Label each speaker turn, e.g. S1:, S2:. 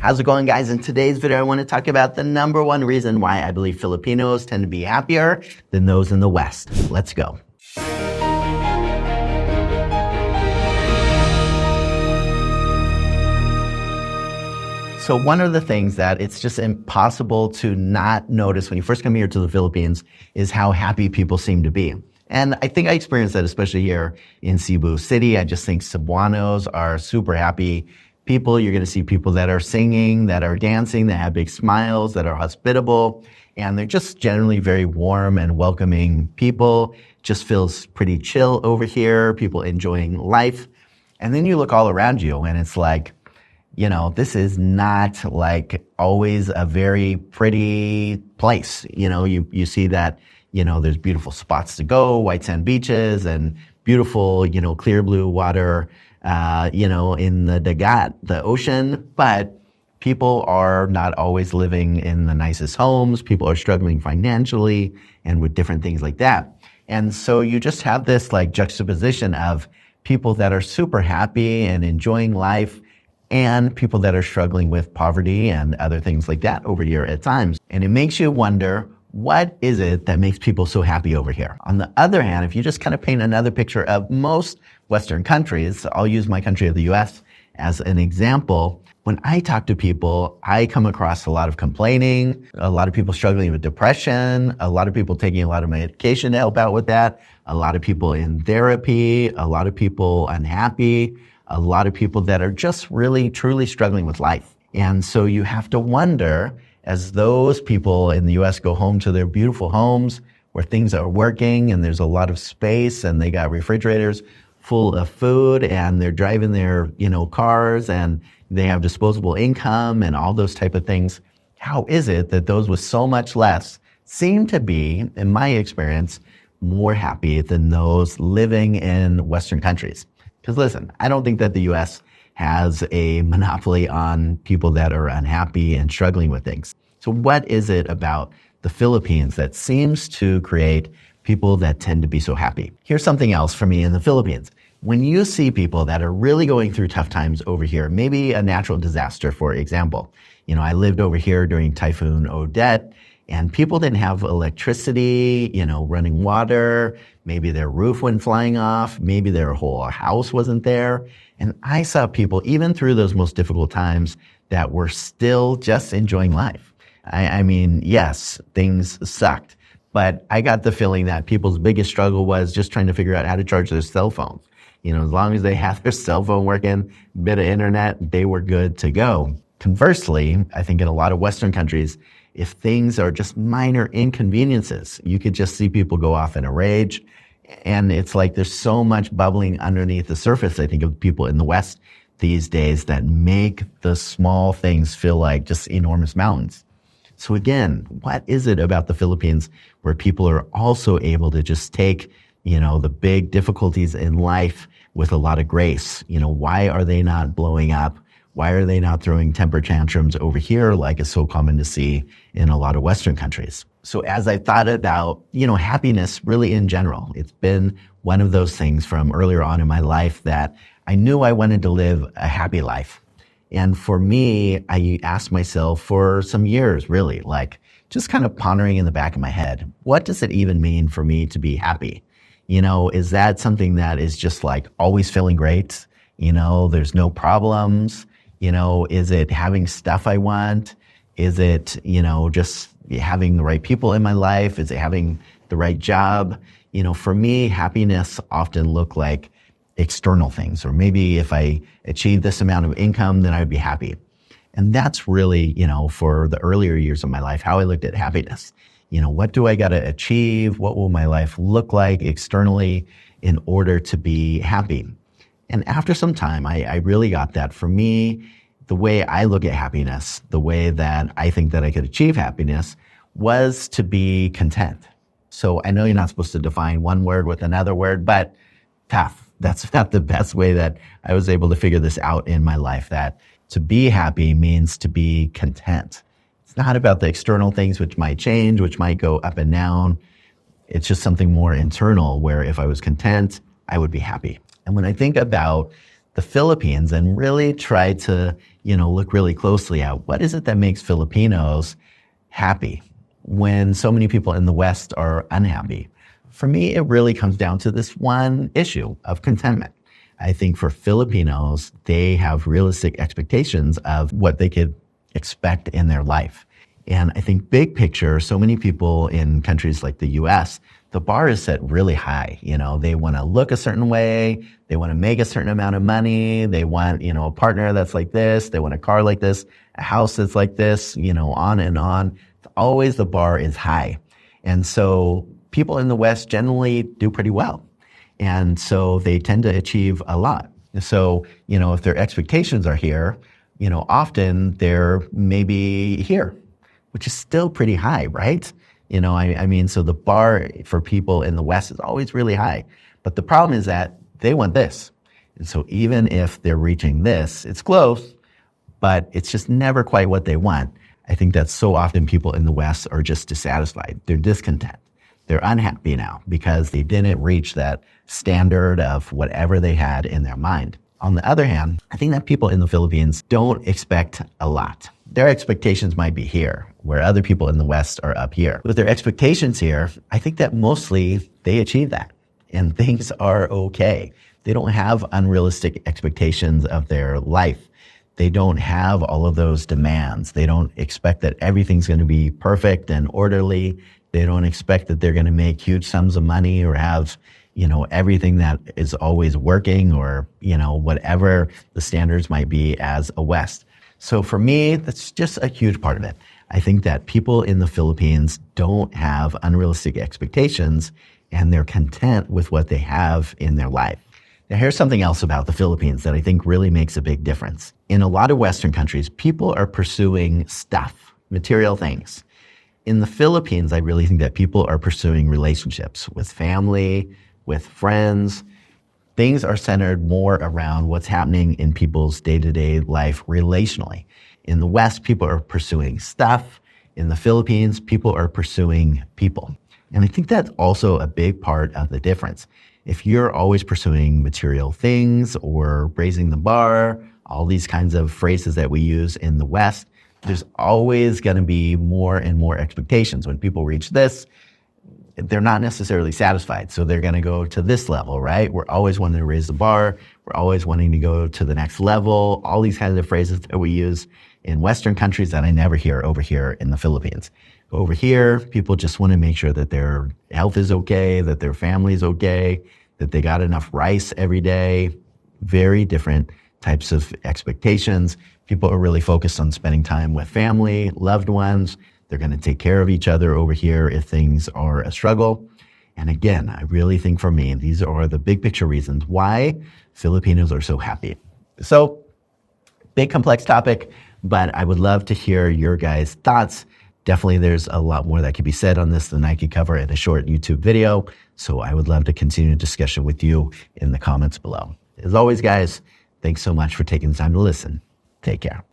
S1: How's it going, guys? In today's video, I want to talk about the number one reason why I believe Filipinos tend to be happier than those in the West. Let's go. So one of the things that it's just impossible to not notice when you first come here to the Philippines is how happy people seem to be. And I think I experienced that especially here in Cebu City. I just think Cebuanos are super happy people. You're going to see people that are singing, that are dancing, that have big smiles, that are hospitable, and they're just generally very warm and welcoming people. Just feels pretty chill over here, people enjoying life. And then you look all around you and it's like, you know, this is not like always a very pretty place. You know, you see that, you know, there's beautiful spots to go, white sand beaches and beautiful, you know, clear blue water, you know, in the Dagat, the ocean, but people are not always living in the nicest homes. People are struggling financially and with different things like that. And so you just have this like juxtaposition of people that are super happy and enjoying life and people that are struggling with poverty and other things like that over here at times. And it makes you wonder, what is it that makes people so happy over here? On the other hand, if you just kind of paint another picture of most Western countries, I'll use my country of the US as an example. When I talk to people, I come across a lot of complaining, a lot of people struggling with depression, a lot of people taking a lot of medication to help out with that, a lot of people in therapy, a lot of people unhappy, a lot of people that are just really, truly struggling with life. And so you have to wonder, as those people in the US go home to their beautiful homes where things are working and there's a lot of space and they got refrigerators full of food and they're driving their, you know, cars and they have disposable income and all those type of things. How is it that those with so much less seem to be, in my experience, more happy than those living in Western countries? Because listen, I don't think that the US has a monopoly on people that are unhappy and struggling with things. So what is it about the Philippines that seems to create people that tend to be so happy? Here's something else for me in the Philippines. When you see people that are really going through tough times over here, maybe a natural disaster, for example. You know, I lived over here during Typhoon Odette, and people didn't have electricity, you know, running water. Maybe their roof went flying off. Maybe their whole house wasn't there. And I saw people, even through those most difficult times, that were still just enjoying life. I mean, yes, things sucked, but I got the feeling that people's biggest struggle was just trying to figure out how to charge their cell phones. You know, as long as they have their cell phone working, bit of internet, they were good to go. Conversely, I think in a lot of Western countries, if things are just minor inconveniences, you could just see people go off in a rage. And it's like there's so much bubbling underneath the surface, I think, of people in the West these days that make the small things feel like just enormous mountains. So again, what is it about the Philippines where people are also able to just take, you know, the big difficulties in life with a lot of grace? You know, why are they not blowing up? Why are they not throwing temper tantrums over here like is so common to see in a lot of Western countries? So as I thought about, you know, happiness really in general, it's been one of those things from earlier on in my life that I knew I wanted to live a happy life. And for me, I asked myself for some years, really, like just kind of pondering in the back of my head, what does it even mean for me to be happy? You know, is that something that is just like always feeling great? You know, there's no problems. You know, is it having stuff I want? Is it, you know, just having the right people in my life? Is it having the right job? You know, for me, happiness often looked like external things, or maybe if I achieved this amount of income, then I would be happy. And that's really, you know, for the earlier years of my life, how I looked at happiness. You know, what do I got to achieve? What will my life look like externally in order to be happy? And after some time, I really got that for me, the way I look at happiness, the way that I think that I could achieve happiness was to be content. So I know you're not supposed to define one word with another word, but tough. That's not the best way that I was able to figure this out in my life, that to be happy means to be content. It's not about the external things which might change, which might go up and down. It's just something more internal where if I was content, I would be happy. And when I think about the Philippines and really try to, look really closely at what is it that makes Filipinos happy when so many people in the West are unhappy. For me, it really comes down to this one issue of contentment. I think for Filipinos, they have realistic expectations of what they could expect in their life. And I think big picture, so many people in countries like the US, the bar is set really high. They want to look a certain way. They want to make a certain amount of money. They want, a partner that's like this. They want a car like this, a house that's like this, on and on. Always the bar is high. And so people in the West generally do pretty well. And so they tend to achieve a lot. So, if their expectations are here, often they're maybe here, which is still pretty high, right? So the bar for people in the West is always really high. But the problem is that they want this. And so even if they're reaching this, it's close, but it's just never quite what they want. I think that so often people in the West are just dissatisfied. They're discontent. They're unhappy now because they didn't reach that standard of whatever they had in their mind. On the other hand, I think that people in the Philippines don't expect a lot. Their expectations might be here, where other people in the West are up here. With their expectations here, I think that mostly they achieve that and things are okay. They don't have unrealistic expectations of their life. They don't have all of those demands. They don't expect that everything's going to be perfect and orderly. They don't expect that they're going to make huge sums of money or have, everything that is always working or, whatever the standards might be as a West. So for me, that's just a huge part of it. I think that people in the Philippines don't have unrealistic expectations and they're content with what they have in their life. Now, here's something else about the Philippines that I think really makes a big difference. In a lot of Western countries, people are pursuing stuff, material things. In the Philippines, I really think that people are pursuing relationships with family, with friends. Things are centered more around what's happening in people's day-to-day life relationally. In the West, people are pursuing stuff. In the Philippines, people are pursuing people. And I think that's also a big part of the difference. If you're always pursuing material things or raising the bar, all these kinds of phrases that we use in the West, there's always going to be more and more expectations. When people reach this, they're not necessarily satisfied. So they're going to go to this level, right? We're always wanting to raise the bar. We're always wanting to go to the next level. All these kinds of phrases that we use in Western countries that I never hear over here in the Philippines. Over here, people just want to make sure that their health is okay, that their family is okay, that they got enough rice every day. Very different types of expectations. People are really focused on spending time with family, loved ones. They're going to take care of each other over here if things are a struggle. And again, I really think for me, these are the big picture reasons why Filipinos are so happy. So, big complex topic, but I would love to hear your guys' thoughts. Definitely there's a lot more that could be said on this than I could cover in a short YouTube video. So I would love to continue the discussion with you in the comments below. As always, guys, thanks so much for taking the time to listen. Take care.